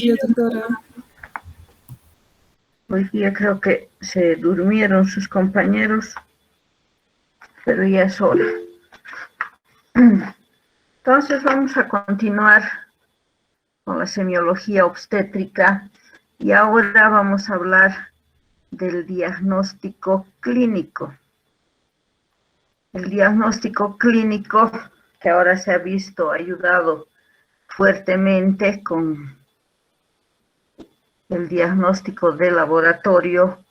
días, doctora. Hoy día creo que se durmieron sus compañeros, pero ya es hora. Entonces vamos a continuar con la semiología obstétrica y ahora vamos a hablar del diagnóstico clínico. El diagnóstico clínico, que ahora se ha visto ayudado fuertemente con el diagnóstico de laboratorio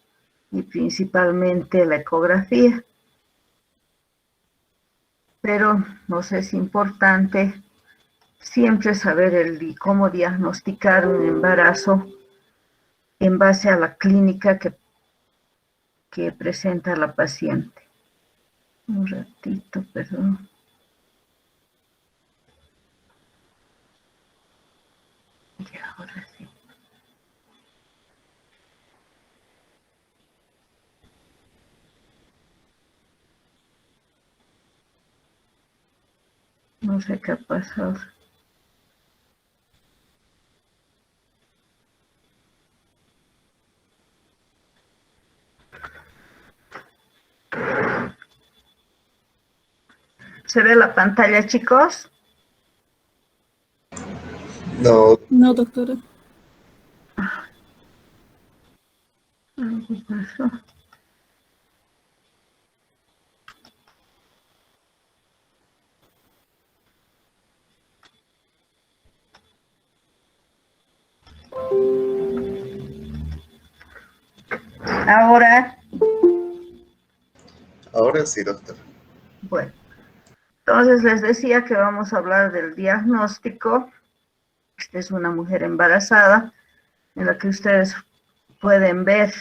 y principalmente la ecografía. Pero nos es importante siempre saber cómo diagnosticar un embarazo en base a la clínica que presenta la paciente. Un ratito, perdón. Y ahora sí. No sé qué ha pasado. ¿Se ve la pantalla, chicos? No. No, doctora. Algo pasó. Ahora sí, doctor. Bueno, entonces les decía que vamos a hablar del diagnóstico. Esta es una mujer embarazada en la que ustedes pueden ver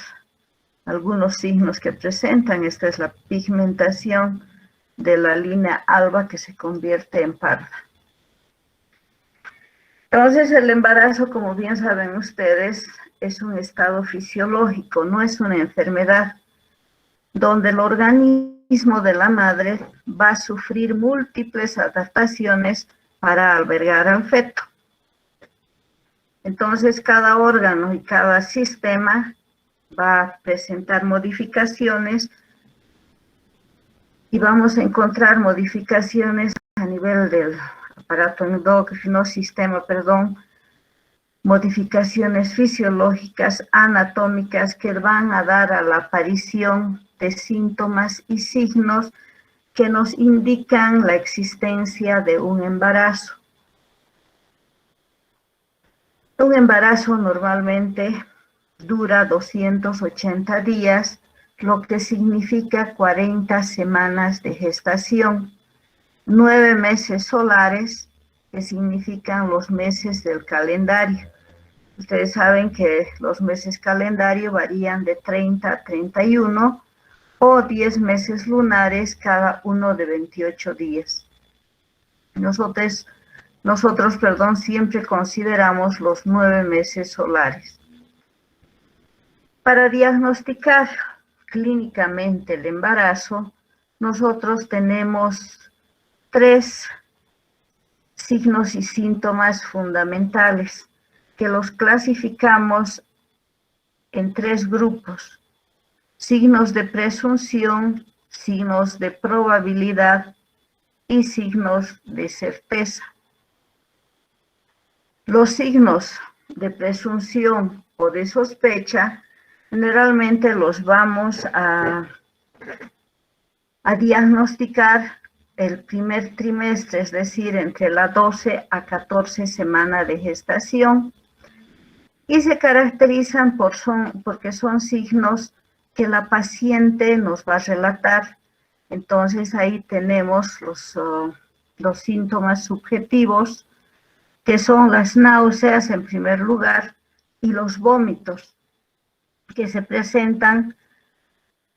algunos signos que presentan. Esta es la pigmentación de la línea alba que se convierte en parda. Entonces, el embarazo, como bien saben ustedes, es un estado fisiológico, no es una enfermedad, donde el organismo de la madre va a sufrir múltiples adaptaciones para albergar al feto. Entonces, cada órgano y cada sistema va a presentar modificaciones y vamos a encontrar modificaciones a nivel del aparato endocrino, modificaciones fisiológicas, anatómicas que van a dar a la aparición de síntomas y signos que nos indican la existencia de un embarazo. Un embarazo normalmente dura 280 días, lo que significa 40 semanas de gestación, 9 meses solares, que significan los meses del calendario. Ustedes saben que los meses calendario varían de 30 a 31 o 10 meses lunares, cada uno de 28 días. Nosotros, siempre consideramos los 9 meses solares. Para diagnosticar clínicamente el embarazo, nosotros tenemos 3 signos y síntomas fundamentales que los clasificamos en 3 grupos: signos de presunción, signos de probabilidad y signos de certeza. Los signos de presunción o de sospecha generalmente los vamos a diagnosticar el primer trimestre, es decir, entre la 12 a 14 semana de gestación, y se caracterizan porque son signos que la paciente nos va a relatar. Entonces ahí tenemos los síntomas subjetivos, que son las náuseas en primer lugar y los vómitos, que se presentan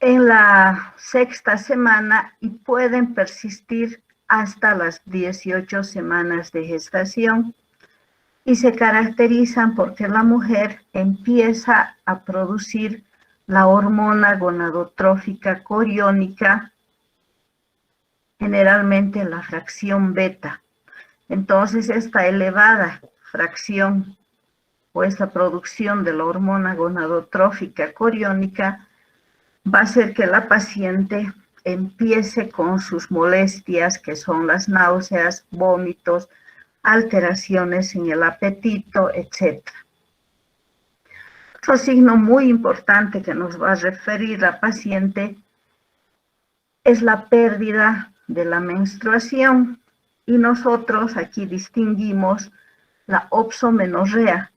en la 6ª semana y pueden persistir hasta las 18 semanas de gestación, y se caracterizan porque la mujer empieza a producir la hormona gonadotrófica coriónica, generalmente en la fracción beta. Entonces, esta elevada fracción o esta producción de la hormona gonadotrófica coriónica va a hacer que la paciente empiece con sus molestias, que son las náuseas, vómitos, alteraciones en el apetito, etc. Otro signo muy importante que nos va a referir la paciente es la pérdida de la menstruación, y nosotros aquí distinguimos la opsomenorrea,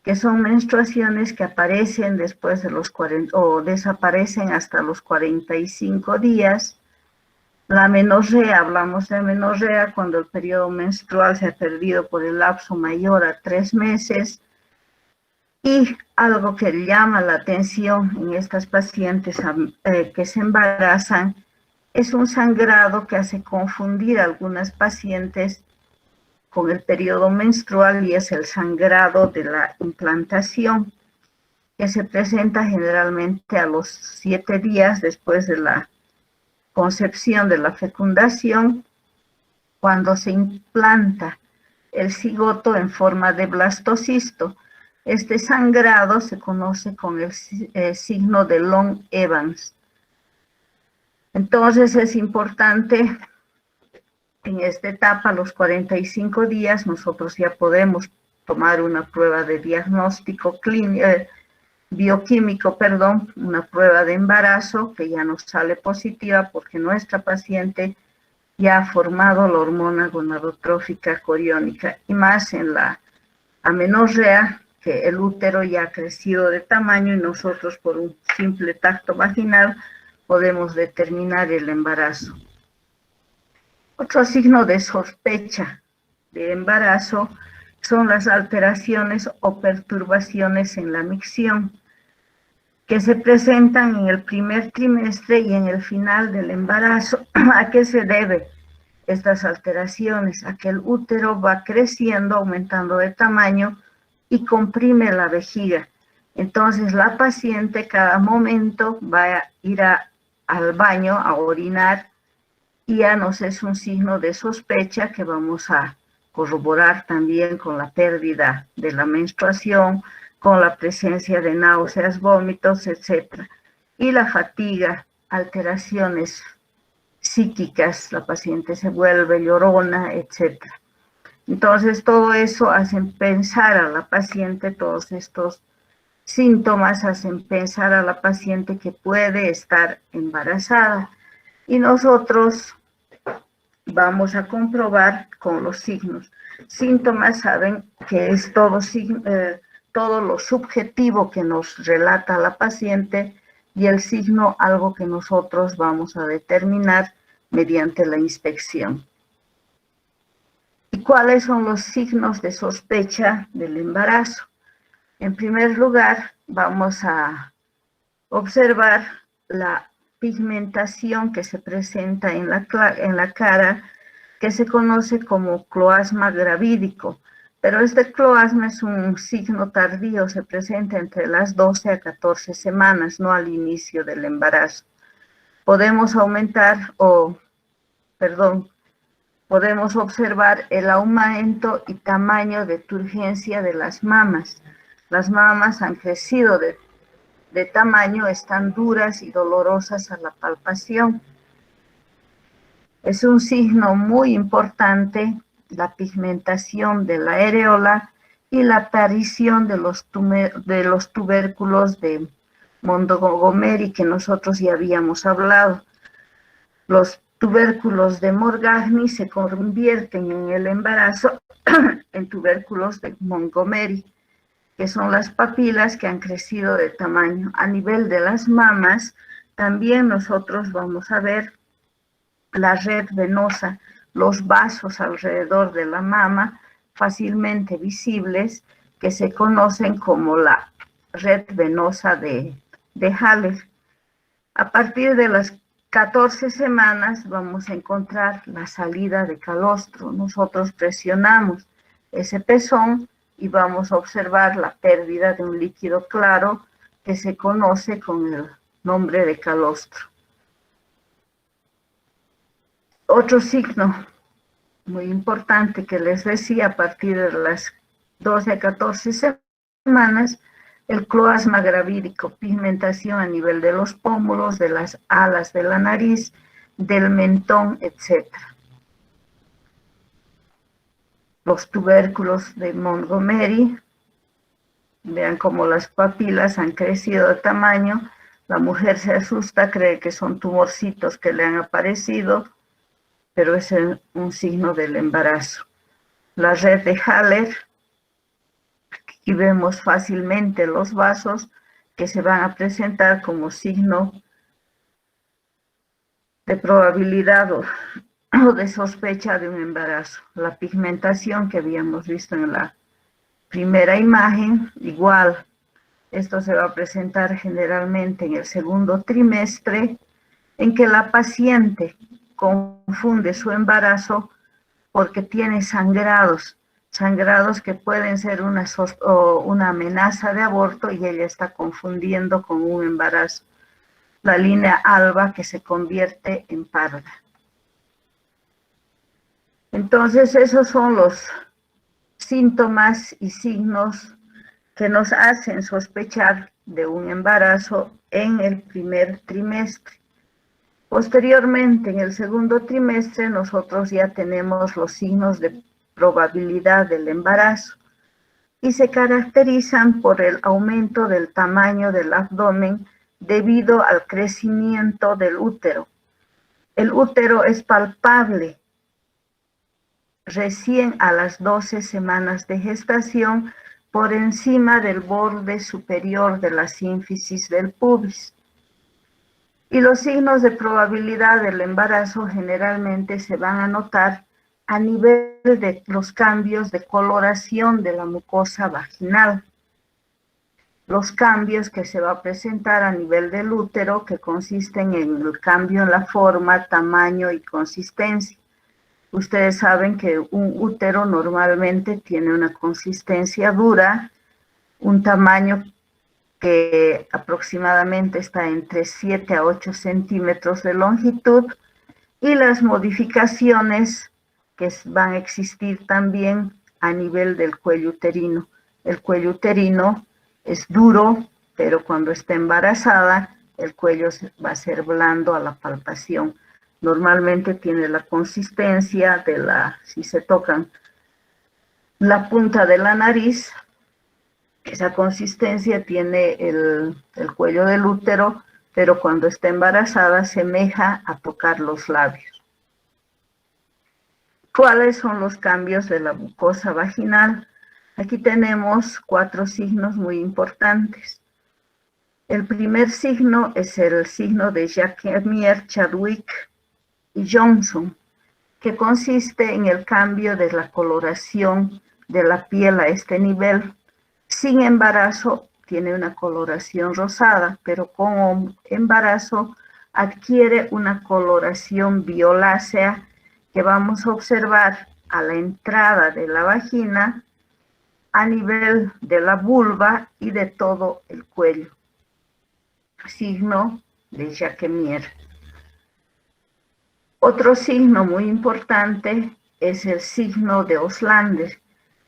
que son menstruaciones que aparecen después de los 40 o desaparecen hasta los 45 días. La menorrea, hablamos de menorrea cuando el periodo menstrual se ha perdido por el lapso mayor a 3 meses. Y algo que llama la atención en estas pacientes que se embarazan es un sangrado que hace confundir a algunas pacientes con el periodo menstrual, y es el sangrado de la implantación, que se presenta generalmente a los 7 días después de la concepción, de la fecundación, cuando se implanta el cigoto en forma de blastocisto. Este sangrado se conoce con el signo de Long-Evans. Entonces es importante en esta etapa, a los 45 días, nosotros ya podemos tomar una prueba de diagnóstico bioquímico, una prueba de embarazo que ya nos sale positiva porque nuestra paciente ya ha formado la hormona gonadotrófica coriónica, y más en la amenorrea, que el útero ya ha crecido de tamaño y nosotros por un simple tacto vaginal podemos determinar el embarazo. Otro signo de sospecha de embarazo son las alteraciones o perturbaciones en la micción, que se presentan en el primer trimestre y en el final del embarazo. ¿A qué se debe estas alteraciones? A que el útero va creciendo, aumentando de tamaño y comprime la vejiga. Entonces la paciente cada momento va a ir al baño a orinar, y ya nos es un signo de sospecha que vamos a corroborar también con la pérdida de la menstruación, con la presencia de náuseas, vómitos, etc. Y la fatiga, alteraciones psíquicas, la paciente se vuelve llorona, etc. Entonces todo eso hace pensar a la paciente, todos estos síntomas hacen pensar a la paciente que puede estar embarazada. Y nosotros vamos a comprobar con los signos. Síntomas, saben que es todo lo subjetivo que nos relata la paciente, y el signo algo que nosotros vamos a determinar mediante la inspección. ¿Y cuáles son los signos de sospecha del embarazo? En primer lugar, vamos a observar la pigmentación que se presenta en la cara, que se conoce como cloasma gravídico, pero este cloasma es un signo tardío, se presenta entre las 12 a 14 semanas, no al inicio del embarazo. Podemos podemos observar el aumento y tamaño de turgencia de las mamas. Las mamas han crecido de tamaño, están duras y dolorosas a la palpación. Es un signo muy importante la pigmentación de la areola y la aparición de los tubérculos de Montgomery, que nosotros ya habíamos hablado. Los tubérculos de Morgagni se convierten en el embarazo en tubérculos de Montgomery, que son las papilas que han crecido de tamaño. A nivel de las mamas, también nosotros vamos a ver la red venosa, los vasos alrededor de la mama, fácilmente visibles, que se conocen como la red venosa de Haller. A partir de las 14 semanas vamos a encontrar la salida de calostro. Nosotros presionamos ese pezón y vamos a observar la pérdida de un líquido claro que se conoce con el nombre de calostro. Otro signo muy importante que les decía, a partir de las 12 a 14 semanas, semanas, el cloasma gravídico, pigmentación a nivel de los pómulos, de las alas de la nariz, del mentón, etc. Los tubérculos de Montgomery, vean cómo las papilas han crecido de tamaño, la mujer se asusta, cree que son tumorcitos que le han aparecido, pero es un signo del embarazo. La red de Haller, aquí vemos fácilmente los vasos que se van a presentar como signo de probabilidad o de sospecha de un embarazo. La pigmentación que habíamos visto en la primera imagen, igual, esto se va a presentar generalmente en el segundo trimestre, en que la paciente confunde su embarazo porque tiene sangrados que pueden ser una amenaza de aborto y ella está confundiendo con un embarazo. La línea alba que se convierte en parda. Entonces, esos son los síntomas y signos que nos hacen sospechar de un embarazo en el primer trimestre. Posteriormente, en el segundo trimestre, nosotros ya tenemos los signos de probabilidad del embarazo y se caracterizan por el aumento del tamaño del abdomen debido al crecimiento del útero. El útero es palpable recién a las 12 semanas de gestación por encima del borde superior de la sínfisis del pubis. Y los signos de probabilidad del embarazo generalmente se van a notar a nivel de los cambios de coloración de la mucosa vaginal. Los cambios que se va a presentar a nivel del útero, que consisten en el cambio en la forma, tamaño y consistencia. Ustedes saben que un útero normalmente tiene una consistencia dura, un tamaño que aproximadamente está entre 7 a 8 centímetros de longitud, y las modificaciones que van a existir también a nivel del cuello uterino. El cuello uterino es duro, pero cuando está embarazada, el cuello va a ser blando a la palpación. Normalmente tiene la consistencia de si se tocan la punta de la nariz, esa consistencia tiene el cuello del útero, pero cuando está embarazada semeja a tocar los labios. ¿Cuáles son los cambios de la mucosa vaginal? Aquí tenemos 4 signos muy importantes. El primer signo es el signo de Jacquemin, Chadwick y Johnson, que consiste en el cambio de la coloración de la piel a este nivel. Sin embarazo tiene una coloración rosada, pero con embarazo adquiere una coloración violácea que vamos a observar a la entrada de la vagina, a nivel de la vulva y de todo el cuello. Signo de Jacquemin. Otro signo muy importante es el signo de Oslander,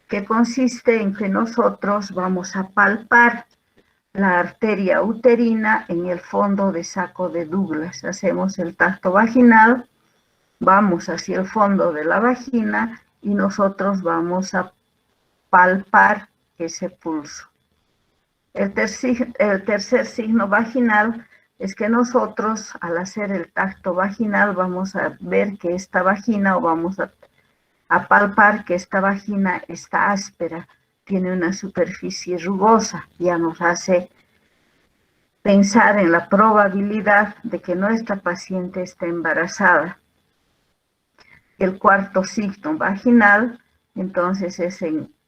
que consiste en que nosotros vamos a palpar la arteria uterina en el fondo de saco de Douglas. Hacemos el tacto vaginal, vamos hacia el fondo de la vagina y nosotros vamos a palpar ese pulso. El tercer signo vaginal es que nosotros, al hacer el tacto vaginal, vamos a ver que esta vagina, o vamos a palpar que esta vagina está áspera, tiene una superficie rugosa, ya nos hace pensar en la probabilidad de que nuestra paciente esté embarazada. El cuarto signo vaginal, entonces, es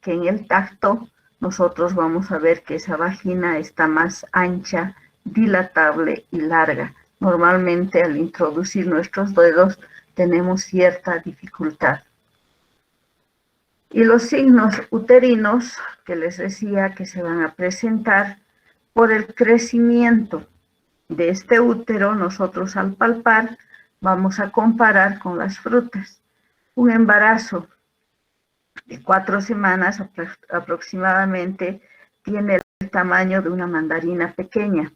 que en el tacto nosotros vamos a ver que esa vagina está más ancha, dilatable y larga. Normalmente al introducir nuestros dedos tenemos cierta dificultad. Y los signos uterinos, que les decía que se van a presentar por el crecimiento de este útero, nosotros al palpar vamos a comparar con las frutas. Un embarazo de 4 semanas aproximadamente tiene el tamaño de una mandarina pequeña.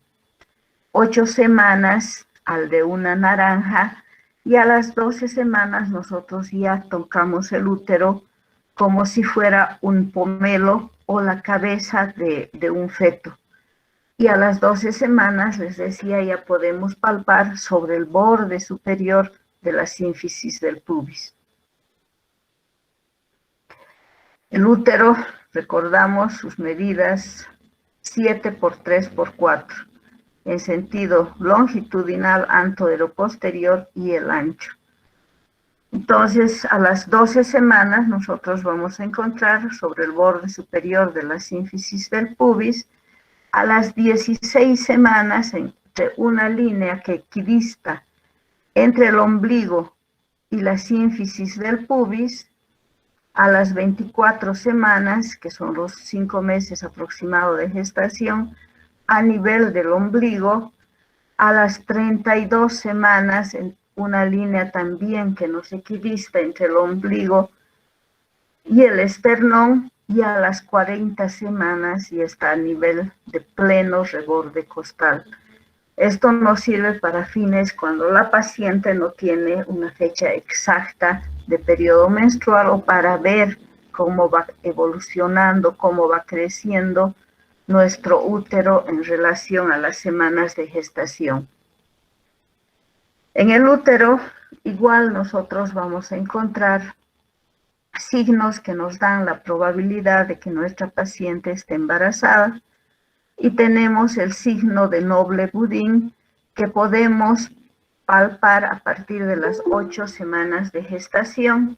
8 semanas al de una naranja, y a las 12 semanas nosotros ya tocamos el útero como si fuera un pomelo o la cabeza de un feto. Y a las 12 semanas, les decía, ya podemos palpar sobre el borde superior de la sínfisis del pubis. El útero, recordamos sus medidas, 7 por 3 por 4, en sentido longitudinal, anteroposterior y el ancho. Entonces, a las 12 semanas nosotros vamos a encontrar sobre el borde superior de la sínfisis del pubis, a las 16 semanas, entre una línea que equidista entre el ombligo y la sínfisis del pubis, a las 24 semanas, que son los 5 meses aproximados de gestación, a nivel del ombligo, a las 32 semanas, en una línea también que nos equidista entre el ombligo y el esternón, y a las 40 semanas y está a nivel de pleno reborde costal. Esto nos sirve para fines cuando la paciente no tiene una fecha exacta de periodo menstrual, o para ver cómo va evolucionando, cómo va creciendo nuestro útero en relación a las semanas de gestación. En el útero, igual nosotros vamos a encontrar signos que nos dan la probabilidad de que nuestra paciente esté embarazada, y tenemos el signo de Noble-Budin, que podemos palpar a partir de las 8 semanas de gestación.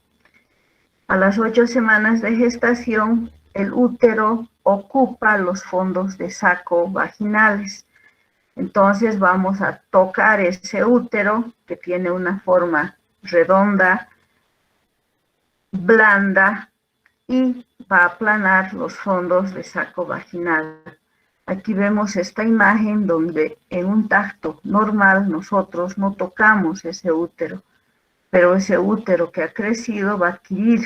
A las 8 semanas de gestación, el útero ocupa los fondos de saco vaginales. Entonces vamos a tocar ese útero, que tiene una forma redonda, blanda, y va a aplanar los fondos de saco vaginal. Aquí vemos esta imagen donde en un tacto normal nosotros no tocamos ese útero, pero ese útero que ha crecido va a adquirir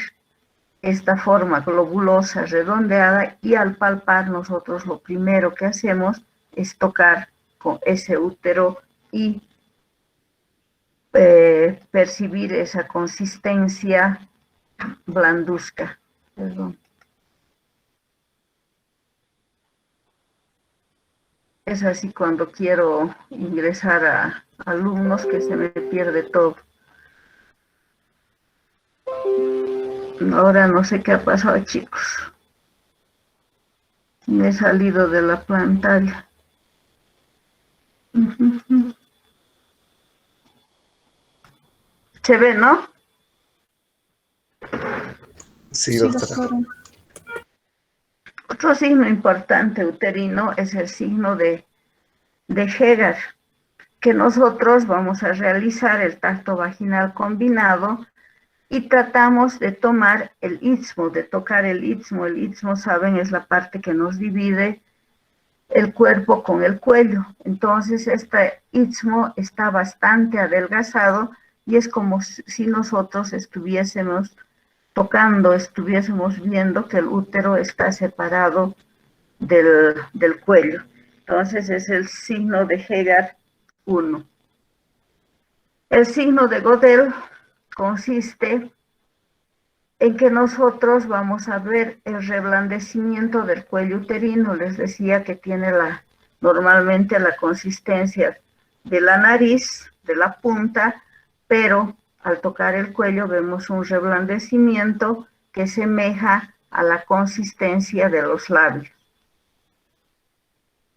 esta forma globulosa redondeada, y al palpar nosotros lo primero que hacemos es tocar con ese útero y percibir esa consistencia blanduzca. Perdón. Es así cuando quiero ingresar a alumnos que se me pierde todo. Ahora no sé qué ha pasado, chicos. Me he salido de la pantalla. ¿Se ve, no? Sí, doctora. Otro signo importante uterino es el signo de Hegar, que nosotros vamos a realizar el tacto vaginal combinado y tratamos de tomar el istmo, de tocar el istmo. El istmo, saben, es la parte que nos divide el cuerpo con el cuello. Entonces, este istmo está bastante adelgazado y es como si nosotros estuviésemos tocando, estuviésemos viendo que el útero está separado del cuello. Entonces es el signo de Hegar 1. El signo de Gödel consiste en que nosotros vamos a ver el reblandecimiento del cuello uterino. Les decía que tiene normalmente la consistencia de la nariz, de la punta, pero al tocar el cuello vemos un reblandecimiento que semeja a la consistencia de los labios.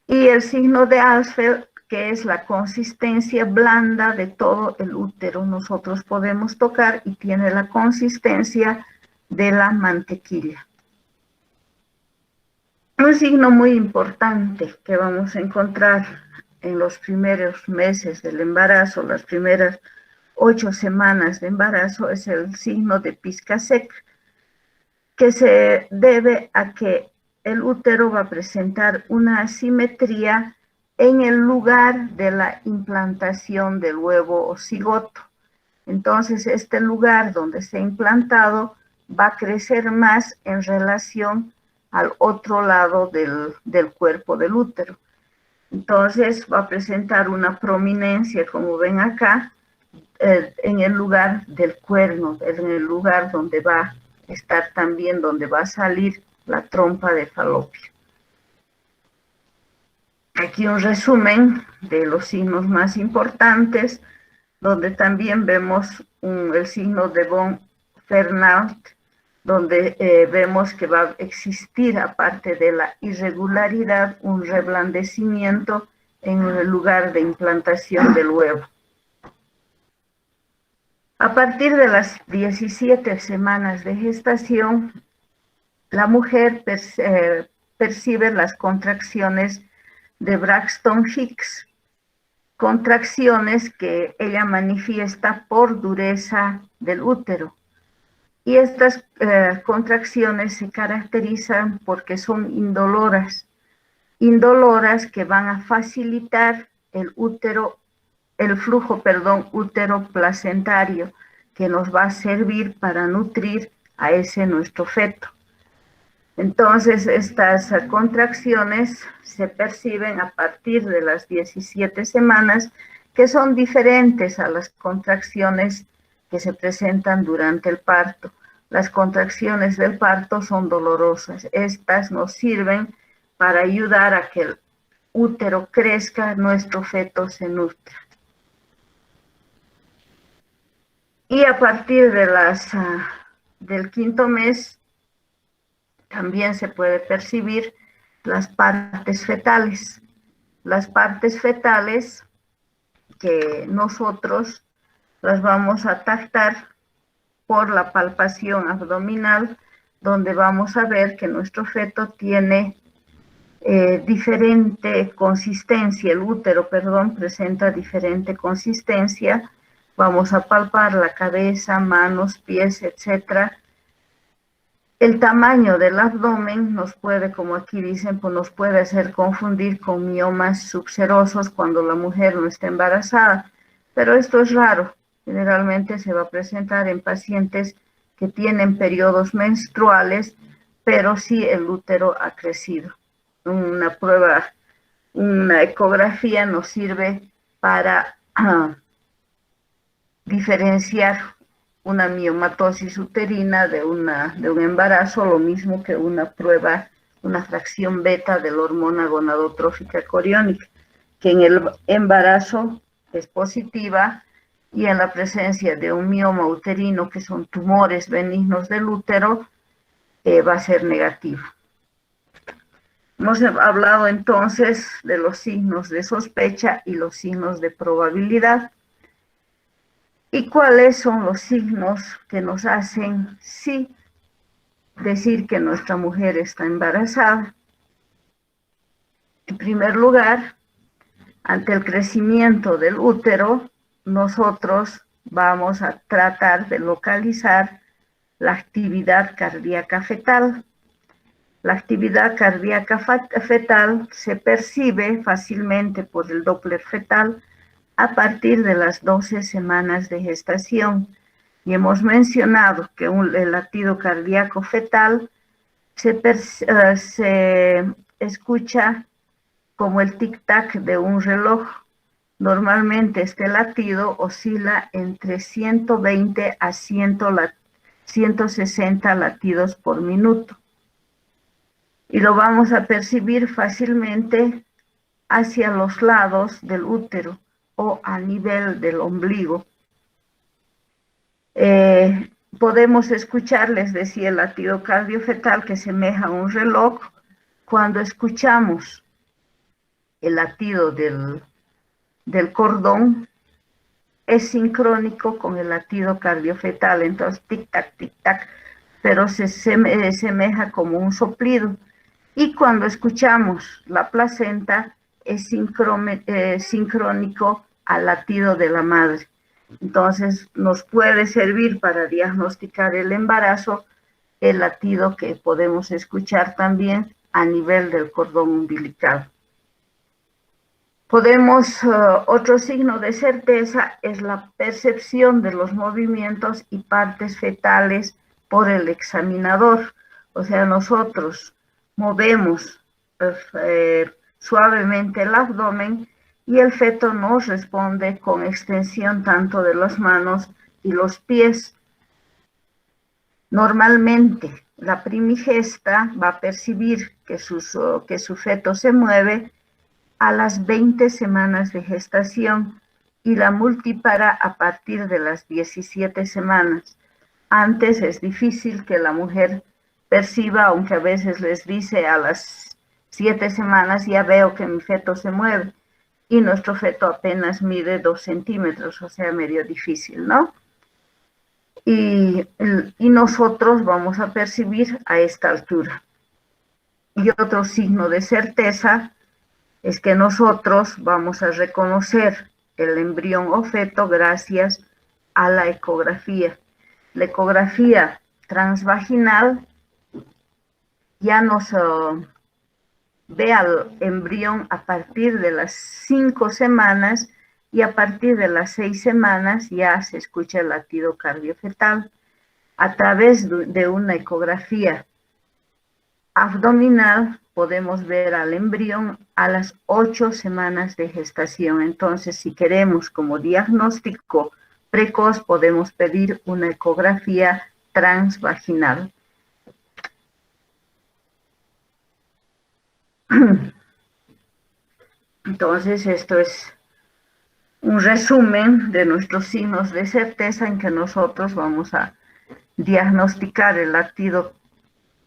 Y el signo de Alsfeld, que es la consistencia blanda de todo el útero, nosotros podemos tocar y tiene la consistencia de la mantequilla. Un signo muy importante que vamos a encontrar en los primeros meses del embarazo, las primeras 8 semanas de embarazo, es el signo de Piscasek, que se debe a que el útero va a presentar una asimetría en el lugar de la implantación del huevo o cigoto. Entonces, este lugar donde se ha implantado va a crecer más en relación al otro lado del cuerpo del útero. Entonces va a presentar una prominencia, como ven acá, en el lugar del cuerno, en el lugar donde va a estar también, donde va a salir la trompa de Falopio. Aquí un resumen de los signos más importantes, donde también vemos el signo de von Fernald, donde vemos que va a existir, aparte de la irregularidad, un reblandecimiento en el lugar de implantación del huevo. A partir de las 17 semanas de gestación, la mujer percibe las contracciones de Braxton Hicks, contracciones que ella manifiesta por dureza del útero. Y estas contracciones se caracterizan porque son indoloras que van a facilitar el flujo útero-placentario, que nos va a servir para nutrir a ese nuestro feto. Entonces, estas contracciones se perciben a partir de las 17 semanas, que son diferentes a las contracciones que se presentan durante el parto. Las contracciones del parto son dolorosas. Estas nos sirven para ayudar a que el útero crezca, nuestro feto se nutra. Y a partir de del 5º mes, también se puede percibir las partes fetales. Las partes fetales que nosotros las vamos a tactar por la palpación abdominal, donde vamos a ver que nuestro feto tiene diferente consistencia, el útero, presenta diferente consistencia. Vamos a palpar la cabeza, manos, pies, etc. El tamaño del abdomen nos puede, como aquí dicen, pues nos puede hacer confundir con miomas subserosos cuando la mujer no está embarazada, pero esto es raro. Generalmente se va a presentar en pacientes que tienen periodos menstruales, pero sí el útero ha crecido. Una prueba, una ecografía nos sirve para diferenciar una miomatosis uterina de un embarazo, lo mismo que una prueba, una fracción beta de la hormona gonadotrófica coriónica, que en el embarazo es positiva y en la presencia de un mioma uterino, que son tumores benignos del útero, va a ser negativa. Hemos hablado entonces de los signos de sospecha y los signos de probabilidad. ¿Y cuáles son los signos que nos hacen sí decir que nuestra mujer está embarazada? En primer lugar, ante el crecimiento del útero, nosotros vamos a tratar de localizar la actividad cardíaca fetal. La actividad cardíaca fetal se percibe fácilmente por el Doppler fetal a partir de las 12 semanas de gestación. Y hemos mencionado que el latido cardíaco fetal se escucha como el tic-tac de un reloj. Normalmente este latido oscila entre 120 a 160 latidos por minuto. Y lo vamos a percibir fácilmente hacia los lados del útero o a nivel del ombligo. Podemos escuchar, les decía, el latido cardiofetal que semeja a un reloj. Cuando escuchamos el latido del cordón, es sincrónico con el latido cardiofetal, entonces tic-tac, tic-tac, pero se semeja como un soplido. Y cuando escuchamos la placenta, es sincrónico al latido de la madre. Entonces, nos puede servir para diagnosticar el embarazo, el latido que podemos escuchar también a nivel del cordón umbilical. Otro signo de certeza es la percepción de los movimientos y partes fetales por el examinador. O sea, nosotros movemos suavemente el abdomen y el feto nos responde con extensión tanto de las manos y los pies. Normalmente, la primigesta va a percibir que su feto se mueve a las 20 semanas de gestación y la multípara a partir de las 17 semanas. Antes es difícil que la mujer perciba, aunque a veces les dice a las 7 semanas ya veo que mi feto se mueve y nuestro feto apenas mide 2 centímetros, o sea, medio difícil, ¿no? Y nosotros vamos a percibir a esta altura. Y otro signo de certeza es que nosotros vamos a reconocer el embrión o feto gracias a la ecografía. La ecografía transvaginal ya nos ve al embrión a partir de las 5 semanas y a partir de las 6 semanas ya se escucha el latido cardiofetal. A través de una ecografía abdominal podemos ver al embrión a las 8 semanas de gestación. Entonces, si queremos como diagnóstico precoz, podemos pedir una ecografía transvaginal. Entonces, esto es un resumen de nuestros signos de certeza en que nosotros vamos a diagnosticar el latido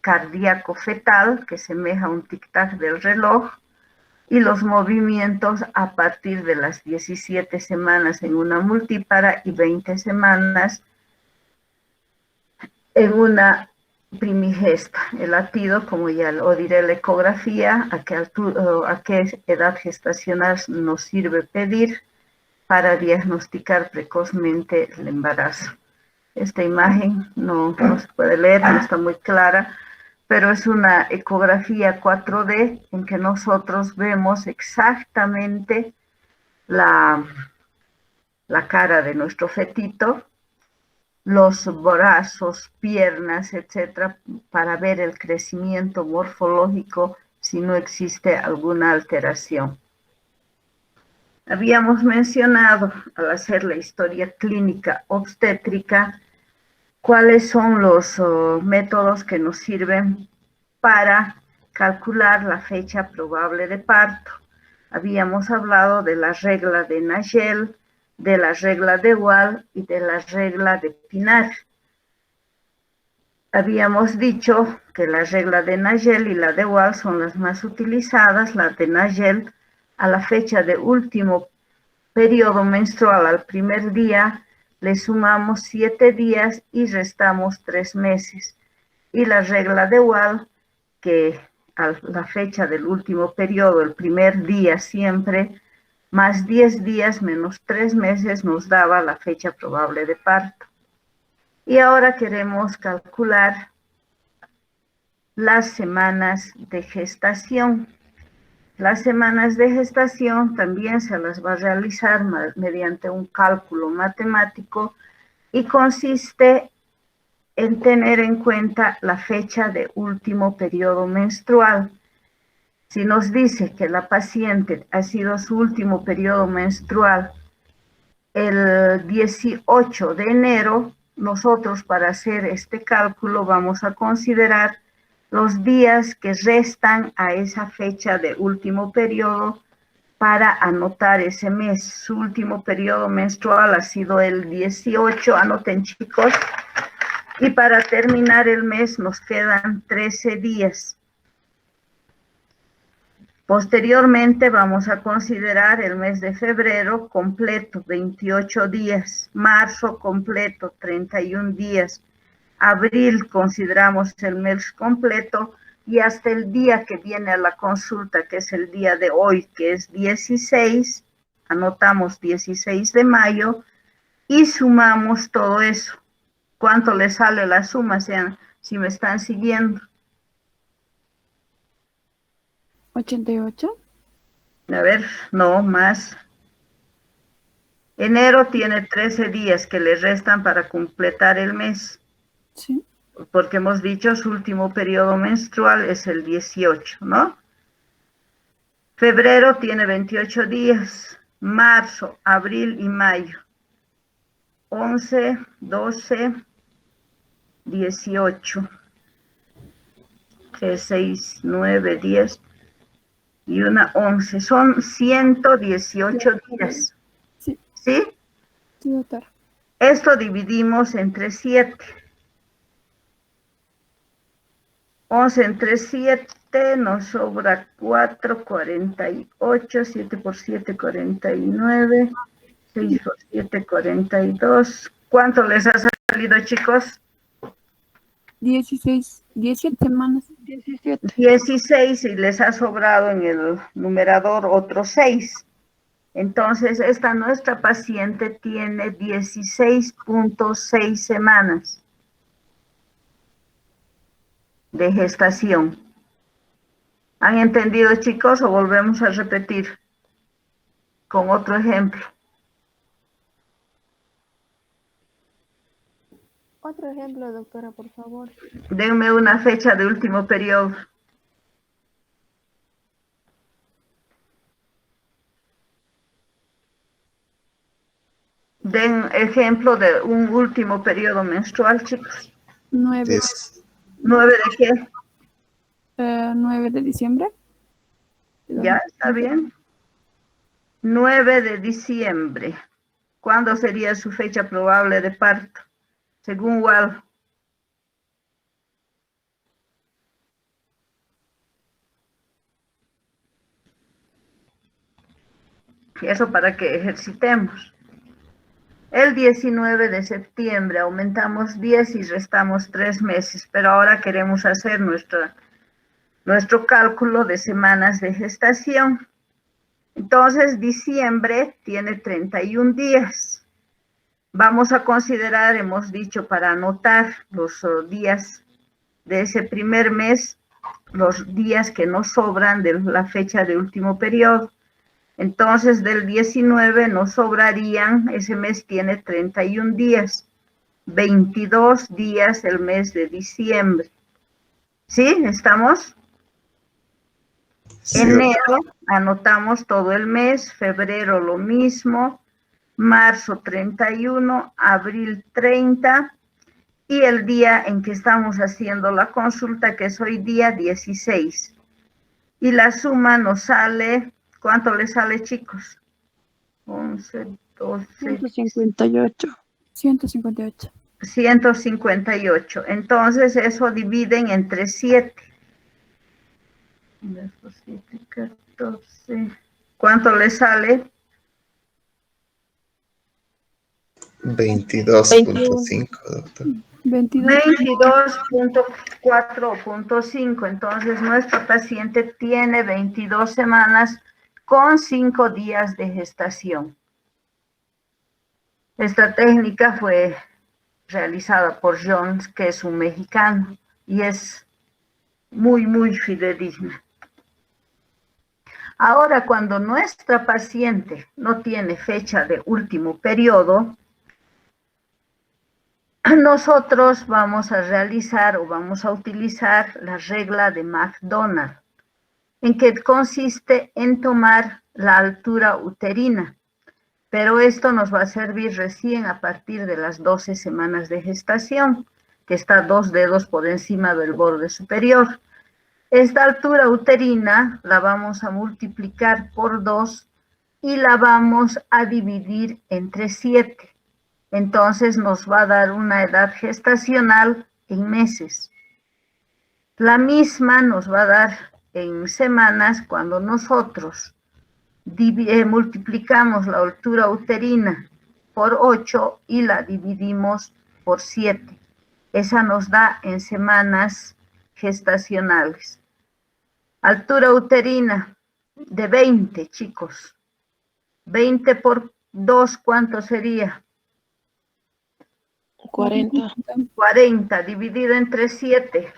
cardíaco fetal, que semeja un tic-tac del reloj, y los movimientos a partir de las 17 semanas en una multípara y 20 semanas en una primigesta. El latido, como ya lo diré, la ecografía, a qué edad gestacional nos sirve pedir para diagnosticar precozmente el embarazo. Esta imagen no se puede leer, no está muy clara, pero es una ecografía 4D en que nosotros vemos exactamente la cara de nuestro fetito, los brazos, piernas, etcétera, para ver el crecimiento morfológico si no existe alguna alteración. Habíamos mencionado al hacer la historia clínica obstétrica cuáles son los métodos que nos sirven para calcular la fecha probable de parto. Habíamos hablado de la regla de Nagel, de la regla de Wall y de la regla de Pinar. Habíamos dicho que la regla de Nagel y la de Wall son las más utilizadas. La de Nagel, a la fecha de último periodo menstrual, al primer día, le sumamos 7 días y restamos 3 meses. Y la regla de Wall, que a la fecha del último periodo, el primer día siempre, más 10 días menos 3 meses nos daba la fecha probable de parto. Y ahora queremos calcular las semanas de gestación. Las semanas de gestación también se las va a realizar mediante un cálculo matemático y consiste en tener en cuenta la fecha de último periodo menstrual. Si nos dice que la paciente ha sido su último periodo menstrual el 18 de enero, nosotros para hacer este cálculo vamos a considerar los días que restan a esa fecha de último periodo para anotar ese mes. Su último periodo menstrual ha sido el 18, anoten chicos, y para terminar el mes nos quedan 13 días. Posteriormente vamos a considerar el mes de febrero completo, 28 días, marzo completo, 31 días, abril consideramos el mes completo y hasta el día que viene a la consulta, que es el día de hoy, que es 16, anotamos 16 de mayo y sumamos todo eso. ¿Cuánto le sale la suma? Si me están siguiendo. 88. A ver, no, más. Enero tiene 13 días que le restan para completar el mes. Sí. porque hemos dicho su último periodo menstrual es el 18, ¿no? Febrero tiene 28 días, marzo, abril y mayo. 11, 12, 18, 3, 6, 9, 10 y una 11. Son 118 días. Sí, ¿Sí? sí, doctora. Esto dividimos entre 7. 11 entre 7 nos sobra 4, 48, 7 por 7, 49, 6 por 7, 42. ¿Cuánto les ha salido, chicos? 17 semanas. 17. 16 y les ha sobrado en el numerador otros 6. Entonces, nuestra paciente tiene 16.6 semanas de gestación. ¿Han entendido, chicos, o volvemos a repetir con otro ejemplo? Otro ejemplo, doctora, por favor. Denme una fecha de último periodo. Den ejemplo de un último periodo menstrual, chicos. 9. 9 de qué? 9 de diciembre. Ya, está bien. 9 de diciembre. ¿Cuándo sería su fecha probable de parto? Según Wal. Eso para que ejercitemos. El 19 de septiembre aumentamos 10 y restamos 3 meses, pero ahora queremos hacer nuestro cálculo de semanas de gestación. Entonces, diciembre tiene 31 días. Vamos a considerar, hemos dicho, para anotar los días de ese primer mes, los días que nos sobran de la fecha de último periodo. Entonces, del 19 nos sobrarían, ese mes tiene 31 días, 22 días el mes de diciembre. ¿Sí? ¿Estamos? Sí. Enero, anotamos todo el mes, febrero lo mismo, marzo 31, abril 30, y el día en que estamos haciendo la consulta, que es hoy día 16. Y la suma nos sale, ¿cuánto le sale, chicos? 11, 12. 158. 158. 158. Entonces, eso dividen entre 7. 7, 14. ¿Cuánto le sale? 22.5, doctor. 22.4.5. Entonces, nuestro paciente tiene 22 semanas con 5 días de gestación. Esta técnica fue realizada por Jones, que es un mexicano, y es muy, muy fidedigna. Ahora, cuando nuestra paciente no tiene fecha de último periodo, nosotros vamos a realizar o vamos a utilizar la regla de McDonald, en que consiste en tomar la altura uterina, pero esto nos va a servir recién a partir de las 12 semanas de gestación, que está 2 dedos por encima del borde superior. Esta altura uterina la vamos a multiplicar por 2 y la vamos a dividir entre 7. Entonces nos va a dar una edad gestacional en meses. La misma nos va a dar en semanas cuando nosotros multiplicamos la altura uterina por 8 y la dividimos por 7. Esa nos da en semanas gestacionales. Altura uterina de 20, chicos. 20 por 2, ¿cuánto sería? 40. 40, dividido entre 7.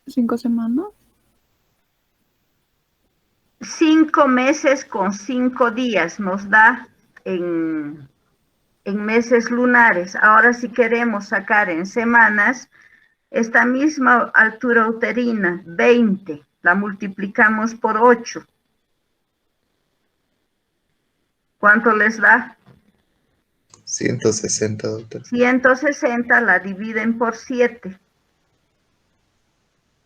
5 semanas. 5 meses con 5 días nos da en en meses lunares. Ahora si queremos sacar en semanas, esta misma altura uterina, 20, la multiplicamos por 8. ¿Cuánto les da? 160, doctora. 160 la dividen por 7.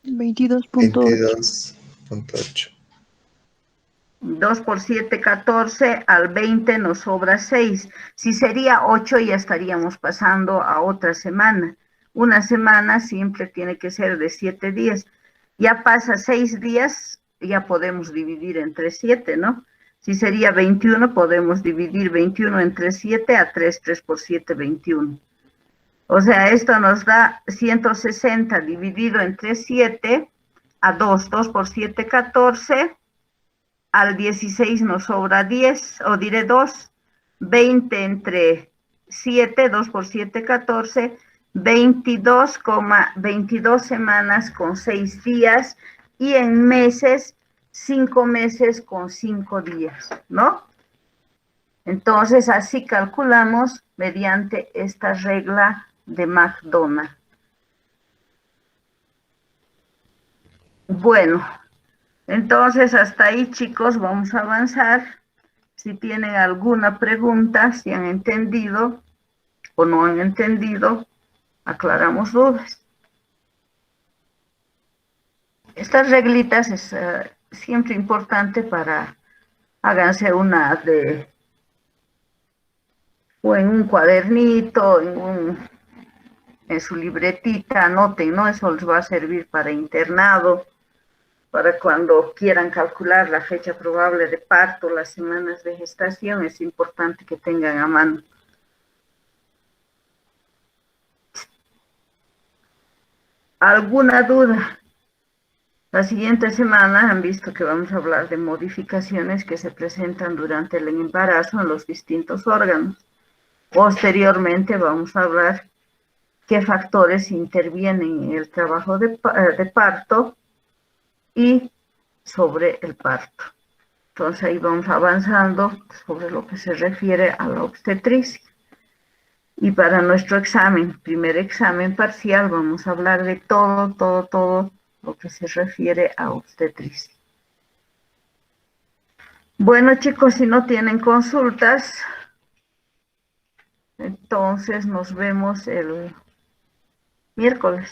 22.8. 22.8. 2 por 7, 14, al 20 nos sobra 6. Si sería 8 ya estaríamos pasando a otra semana. Una semana siempre tiene que ser de 7 días. Ya pasa 6 días, ya podemos dividir entre 7, ¿no? Si sería 21, podemos dividir 21 entre 7 a 3, 3 por 7, 21. O sea, esto nos da 160 dividido entre 7 a 2, 2 por 7, 14. Al 16 nos sobra 10, o diré 2, 20 entre 7, 2 por 7, 14, 22 semanas con 6 días, y en meses, 5 meses con 5 días, ¿no? Entonces, así calculamos mediante esta regla de McDonald. Bueno. Entonces, hasta ahí, chicos, vamos a avanzar. Si tienen alguna pregunta, si han entendido o no han entendido, aclaramos dudas. Estas reglitas es siempre importante para, háganse una o en un cuadernito, en su libretita, anoten, ¿no? Eso les va a servir para internado, para cuando quieran calcular la fecha probable de parto, las semanas de gestación, es importante que tengan a mano. ¿Alguna duda? La siguiente semana han visto que vamos a hablar de modificaciones que se presentan durante el embarazo en los distintos órganos. Posteriormente vamos a hablar qué factores intervienen en el trabajo de parto y sobre el parto. Entonces ahí vamos avanzando sobre lo que se refiere a la obstetricia. Y para nuestro examen, primer examen parcial, vamos a hablar de todo lo que se refiere a obstetricia. Bueno, chicos, si no tienen consultas, entonces nos vemos el miércoles.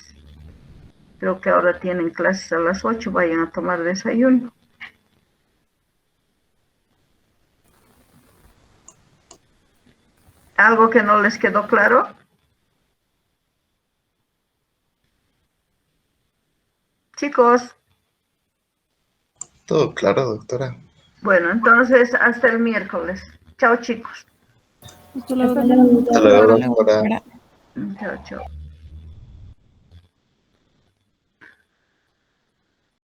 Creo que ahora tienen clases a las 8, vayan a tomar desayuno. ¿Algo que no les quedó claro? Chicos. Todo claro, doctora. Bueno, entonces hasta el miércoles. Chao, chicos. Hasta luego. Hasta luego, doctora. Chao, chao.